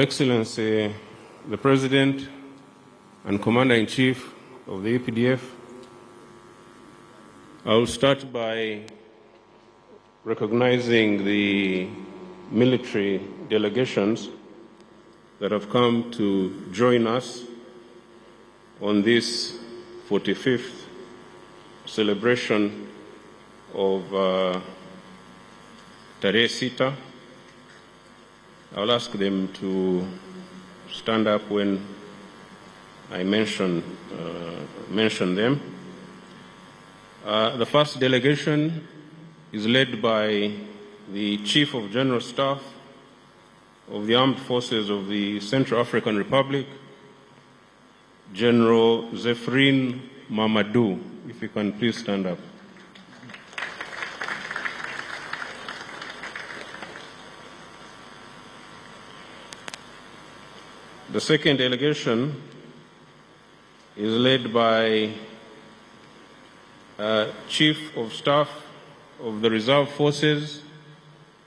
Excellency, the President and Commander-in-Chief of the EPDF, I will start by recognizing the military delegations that have come to join us on this 45th celebration of Tarehe Sita. I'll ask them to stand up when I mention them. The first delegation is led by the Chief of General Staff of the Armed Forces of the Central African Republic, General Zephyrin Mamadou. If you can please stand up. The second delegation is led by Chief of Staff of the Reserve Forces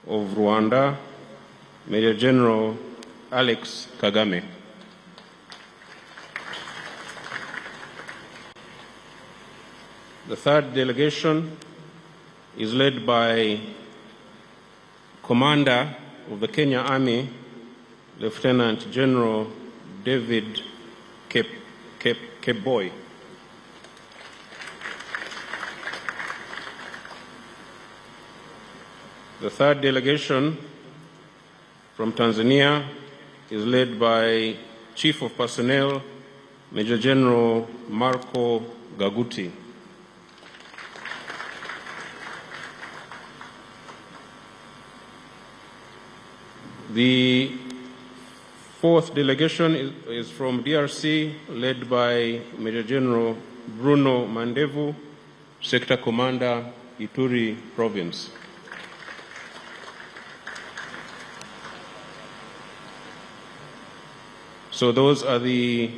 of Rwanda, Major General Alex Kagame. The third delegation is led by Commander of the Kenya Army, Lieutenant General David Keboy. The third delegation from Tanzania is led by Chief of Personnel, Major General Marco Gaguti. The fourth delegation is from DRC, led by Major General Bruno Mandevu, Sector Commander, Ituri Province. So those are the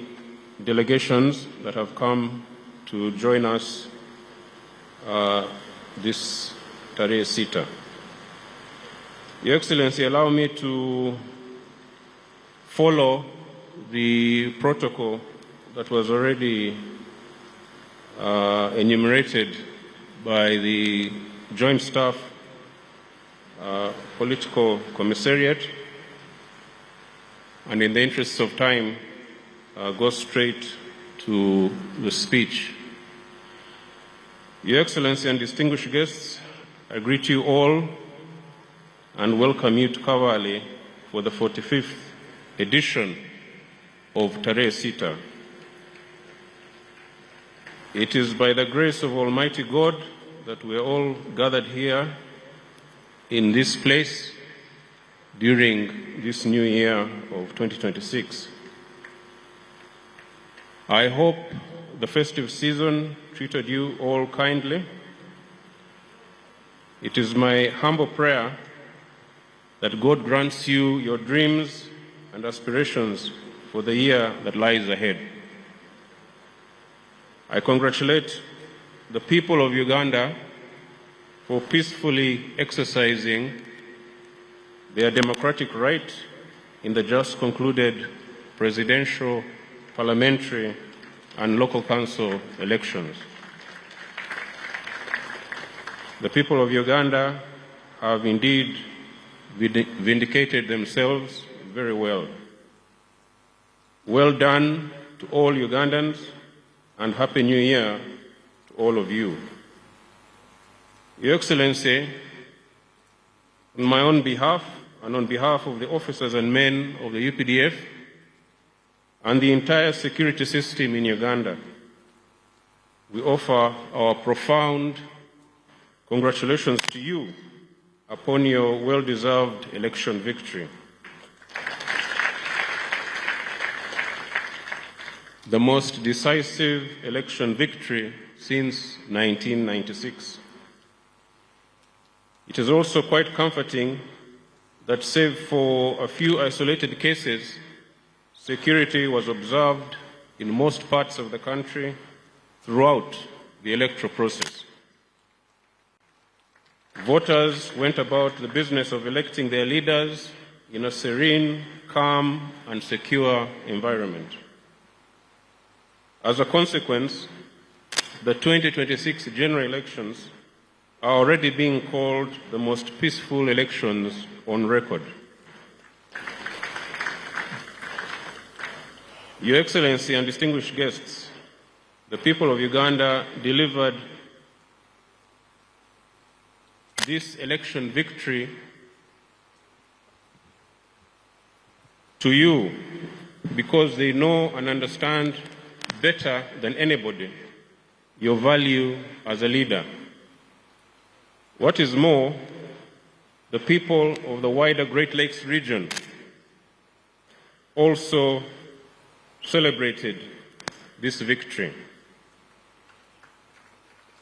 delegations that have come to join us this Tarehe Sita. Your Excellency, allow me to follow the protocol that was already enumerated by the Joint Staff Political Commissariat, and in the interests of time, go straight to the speech. Your Excellency and distinguished guests, I greet you all and welcome you to Kabale for the 45th edition of Tarehe Sita. It is by the grace of Almighty God that we are all gathered here in this place during this new year of 2026. I hope the festive season treated you all kindly. It is my humble prayer that God grants you your dreams and aspirations for the year that lies ahead. I congratulate the people of Uganda for peacefully exercising their democratic right in the just concluded presidential, parliamentary, and local council elections. The people of Uganda have indeed vindicated themselves very well. Well done to all Ugandans, and Happy New Year to all of you. Your Excellency, on my own behalf and on behalf of the officers and men of the UPDF and the entire security system in Uganda, we offer our profound congratulations to you upon your well-deserved election victory. The most decisive election victory since 1996. It is also quite comforting that, save for a few isolated cases, security was observed in most parts of the country throughout the electoral process. Voters went about the business of electing their leaders in a serene, calm, and secure environment. As a consequence, the 2026 general elections are already being called the most peaceful elections on record. Your Excellency and distinguished guests, the people of Uganda delivered this election victory to you because they know and understand better than anybody your value as a leader. What is more, the people of the wider Great Lakes region also celebrated this victory.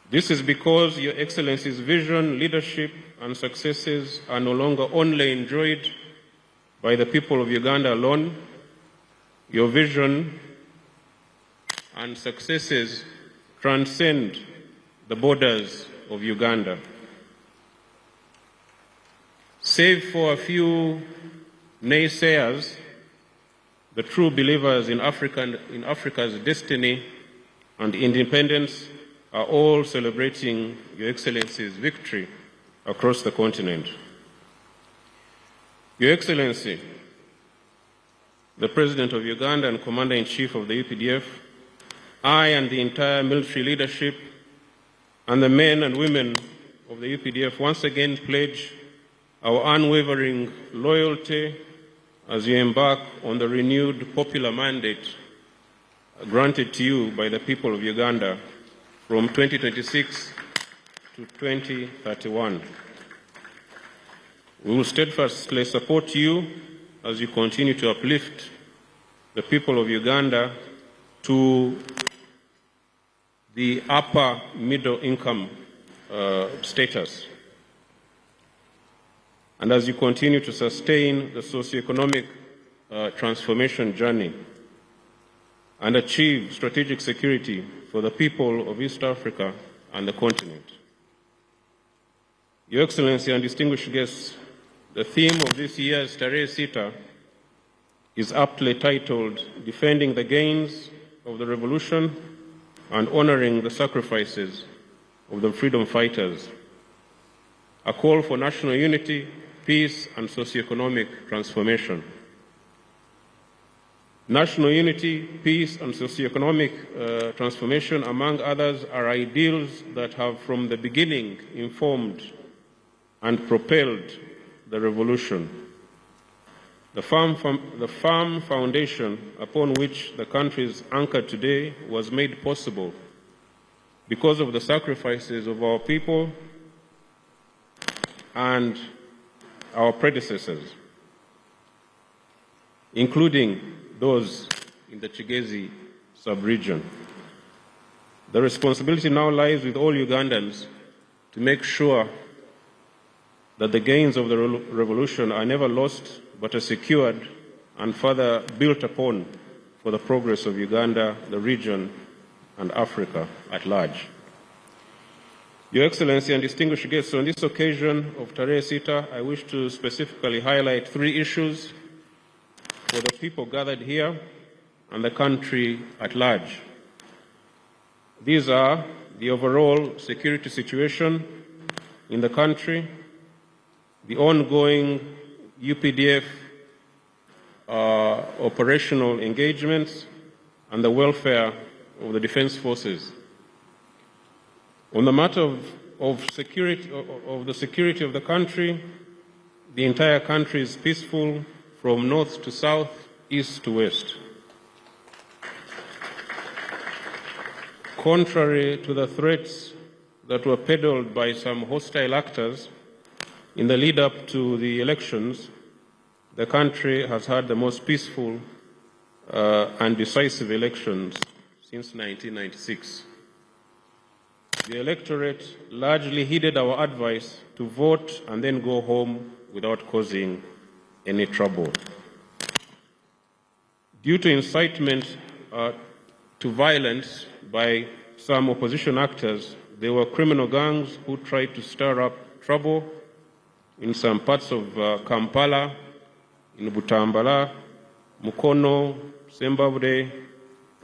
This is because Your Excellency's vision, leadership, and successes are no longer only enjoyed by the people of Uganda alone. Your vision and successes transcend the borders of Uganda. Save for a few naysayers, the true believers in Africa's destiny and independence are all celebrating Your Excellency's victory across the continent. Your Excellency, the President of Uganda and Commander-in-Chief of the UPDF, I and the entire military leadership and the men and women of the UPDF once again pledge our unwavering loyalty as you embark on the renewed popular mandate granted to you by the people of Uganda from 2026 to 2031. We will steadfastly support you as you continue to uplift the people of Uganda to the upper middle income status, and as you continue to sustain the socioeconomic transformation journey and achieve strategic security for the people of East Africa and the continent. Your Excellency and distinguished guests, the theme of this year's Tarehe Sita is aptly titled Defending the Gains of the Revolution and Honoring the Sacrifices of the Freedom Fighters, a call for national unity, peace, and socioeconomic transformation. National unity, peace, and socioeconomic transformation, among others, are ideals that have from the beginning informed and propelled the revolution. The firm foundation upon which the country is anchored today was made possible because of the sacrifices of our people and our predecessors, including those in the Kigezi sub-region. The responsibility now lies with all Ugandans to make sure that the gains of the revolution are never lost but are secured and further built upon for the progress of Uganda, the region, and Africa at large. Your Excellency and distinguished guests, on this occasion of Tarehe Sita, I wish to specifically highlight three issues for the people gathered here and the country at large. These are the overall security situation in the country, the ongoing UPDF operational engagements, and the welfare of the defense forces. On the matter of the security of the country, the entire country is peaceful from north to south, east to west. Contrary to the threats that were peddled by some hostile actors in the lead up to the elections, the country has had the most peaceful and decisive elections since 1996. The electorate largely heeded our advice to vote and then go home without causing any trouble. Due to incitement to violence by some opposition actors, there were criminal gangs who tried to stir up trouble in some parts of Kampala in Butambala, Mukono, Sembabure,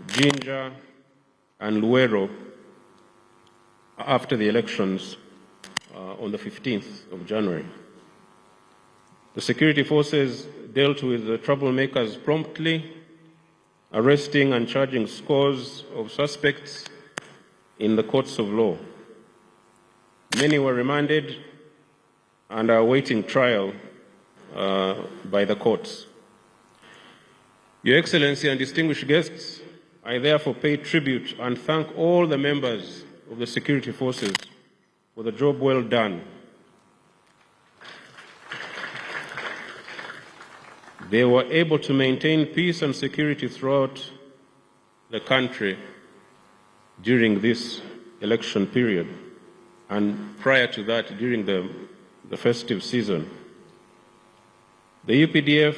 Jinja, and Luero after the elections on the 15th of January. The security forces dealt with the troublemakers promptly, arresting and charging scores of suspects in the courts of law. Many were remanded and are awaiting trial by the courts. Your Excellency and distinguished guests, I therefore pay tribute and thank all the members of the security forces for the job well done. They were able to maintain peace and security throughout the country during this election period and prior to that during the festive season. The UPDF,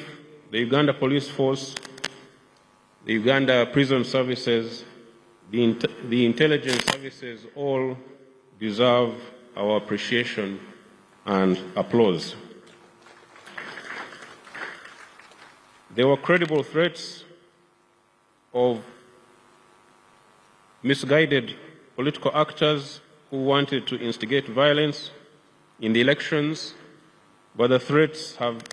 the Uganda Police Force, the Uganda Prison Services, the intelligence services all deserve our appreciation and applause. There were credible threats of misguided political actors who wanted to instigate violence in the elections, but the threats have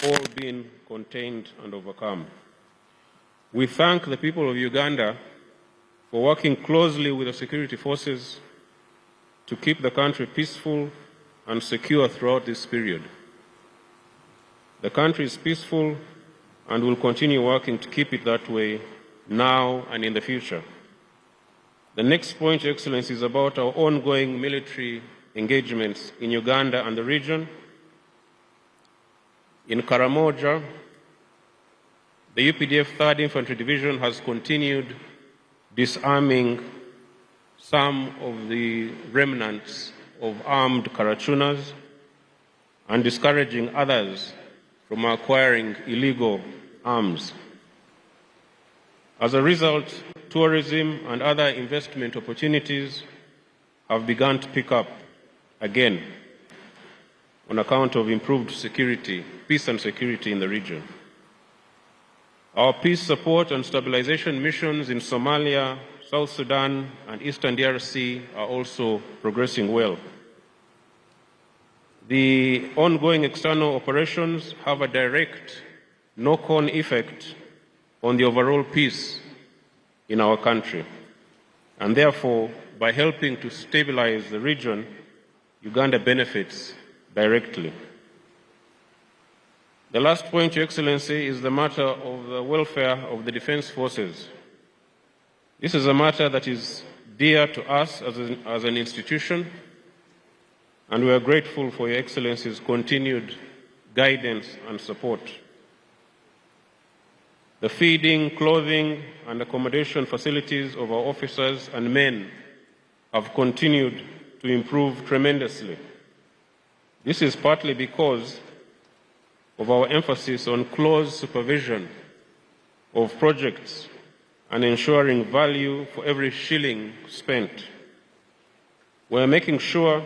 all been contained and overcome. We thank the people of Uganda for working closely with the security forces to keep the country peaceful and secure throughout this period. The country is peaceful and will continue working to keep it that way now and in the future. The next point, Your Excellency, is about our ongoing military engagements in Uganda and the region. In Karamoja, the UPDF 3rd Infantry Division has continued disarming some of the remnants of armed Karachunas and discouraging others from acquiring illegal arms. As a result, tourism and other investment opportunities have begun to pick up again on account of improved security, peace and security in the region. Our peace support and stabilization missions in Somalia, South Sudan, and Eastern DRC are also progressing well. The ongoing external operations have a direct knock-on effect on the overall peace in our country, and therefore, by helping to stabilize the region, Uganda benefits directly. The last point, Your Excellency, is the matter of the welfare of the defense forces. This is a matter that is dear to us as an institution, and we are grateful for Your Excellency's continued guidance and support. The feeding, clothing, and accommodation facilities of our officers and men have continued to improve tremendously. This is partly because of our emphasis on close supervision of projects and ensuring value for every shilling spent. We are making sure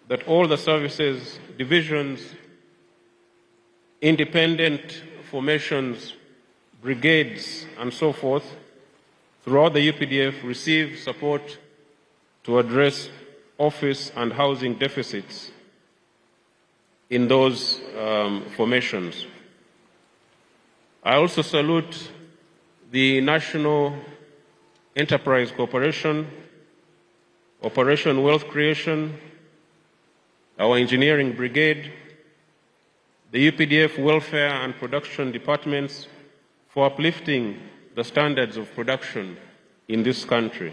that all the services, divisions, independent formations, brigades, and so forth, throughout the UPDF receive support to address office and housing deficits in those formations. I also salute the National Enterprise Corporation, Operation Wealth Creation, our Engineering Brigade, the UPDF Welfare and Production Departments for uplifting the standards of production in this country.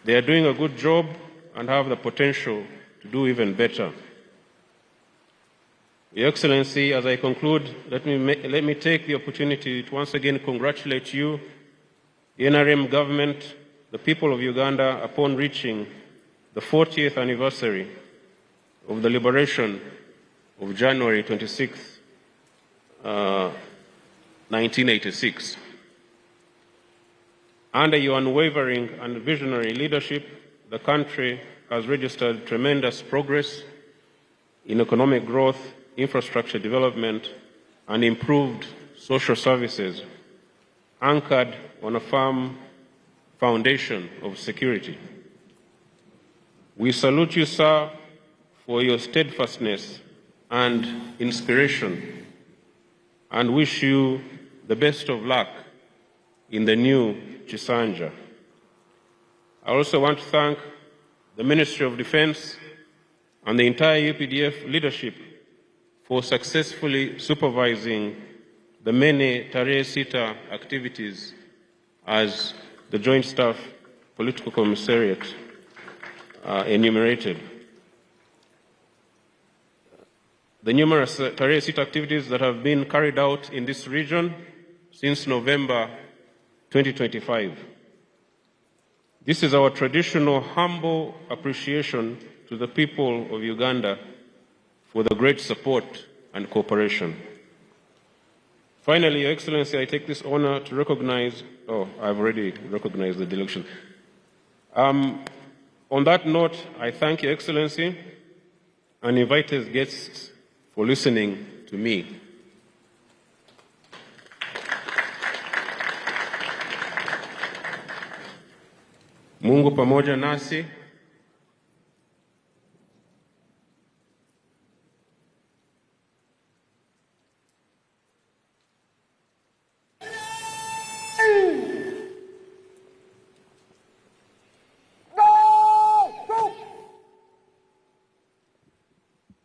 They are doing a good job and have the potential to do even better. Your Excellency, as I conclude, let me take the opportunity to once again congratulate you, the NRM government, the people of Uganda, upon reaching the 40th anniversary of the liberation of January 26th, 1986. Under your unwavering and visionary leadership, the country has registered tremendous progress in economic growth, infrastructure development, and improved social services, anchored on a firm foundation of security. We salute you, sir, for your steadfastness and inspiration, and wish you the best of luck in the new Chisanja. I also want to thank the Ministry of Defense and the entire UPDF leadership for successfully supervising the many Tarehe Sita activities as the Joint Staff Political Commissariat enumerated. The numerous Tarehe Sita activities that have been carried out in this region since November 2025. This is our traditional humble appreciation to the people of Uganda for the great support and cooperation. Finally, Your Excellency, I take this honor to recognize, I've already recognized the delegation. On that note, I thank Your Excellency and invite his guests for listening to me. Mungu pamoja nasi.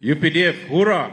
UPDF, hurrah!